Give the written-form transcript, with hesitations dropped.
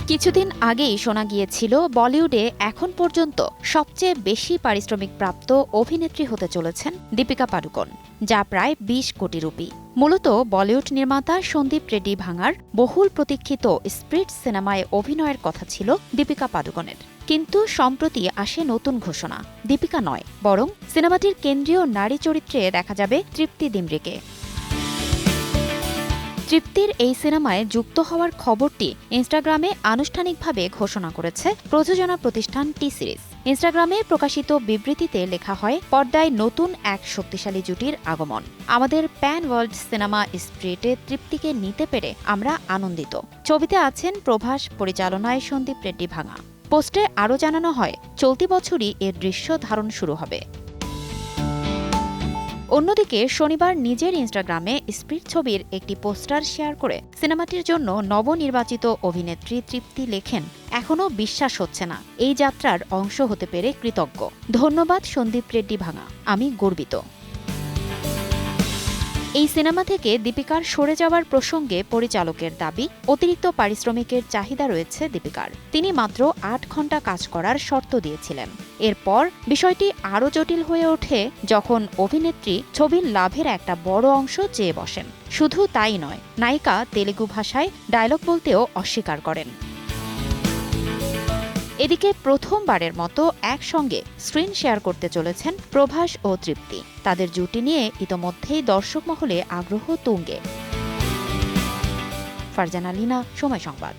কিছুদিন আগেই শোনা গিয়েছিল বলিউডে এখন পর্যন্ত সবচেয়ে বেশি পারিশ্রমিক প্রাপ্ত অভিনেত্রী হতে চলেছেন দীপিকা পাডুকোন, যা প্রায় ২০ কোটি রুপি। মূলত বলিউড নির্মাতা সন্দীপ রেড্ডি ভাঙার বহুল প্রতীক্ষিত স্প্রিট সিনেমায় অভিনয়ের কথা ছিল দীপিকা পাডুকোনের। কিন্তু সম্প্রতি আসে নতুন ঘোষণা, দীপিকা নয়, বরং সিনেমাটির কেন্দ্রীয় নারী চরিত্রে দেখা যাবে তৃপ্তি ডিমরিকে। তৃপ্তির এই সিনেমায় যুক্ত হওয়ার খবরটি ইনস্টাগ্রামে আনুষ্ঠানিকভাবে ঘোষণা করেছে প্রযোজনা প্রতিষ্ঠান টি সিরিজ। ইনস্টাগ্রামে প্রকাশিত বিবৃতিতে লেখা হয়, পর্দায় নতুন এক শক্তিশালী জুটির আগমন। আমাদের প্যান ওয়ার্ল্ড সিনেমা স্প্রিটে তৃপ্তিকে নিতে পেরে আমরা আনন্দিত। ছবিতে আছেন প্রভাস, পরিচালনায় সন্দীপ রেড্ডি ভাঙা। পোস্টে আরও জানানো হয়, চলতি বছরই এর দৃশ্য ধারণ শুরু হবে। অন্যদিকে শনিবার নিজের ইনস্টাগ্রামে স্প্রিট ছবির একটি পোস্টার শেয়ার করে সিনেমাটির জন্য নবনির্বাচিত অভিনেত্রী তৃপ্তি লেখেন, এখনও বিশ্বাস হচ্ছে না, এই যাত্রার অংশ হতে পেরে কৃতজ্ঞ। ধন্যবাদ সন্দীপ রেড্ডি ভাঙা, আমি গর্বিত। এই সিনেমা থেকে দীপিকার সরে যাওয়ার প্রসঙ্গে পরিচালকের দাবি, অতিরিক্ত পারিশ্রমিকের চাহিদা রয়েছে দীপিকার। তিনি মাত্র ৮ ঘণ্টা কাজ করার শর্ত দিয়েছিলেন। এরপর বিষয়টি আরও জটিল হয়ে ওঠে যখন অভিনেত্রী ছবির লাভের একটা বড় অংশ চেয়ে বসেন। শুধু তাই নয়, নায়িকা তেলুগু ভাষায় ডায়লগ বলতেও অস্বীকার করেন। এদিকে প্রথমবারের মতো একসঙ্গে স্ক্রিন শেয়ার করতে চলেছেন প্রভাস ও তৃপ্তি। তাদের জুটি নিয়ে ইতোমধ্যেই দর্শক মহলে আগ্রহ তুঙ্গে। ফারজানা লিনা, সময় সংবাদ।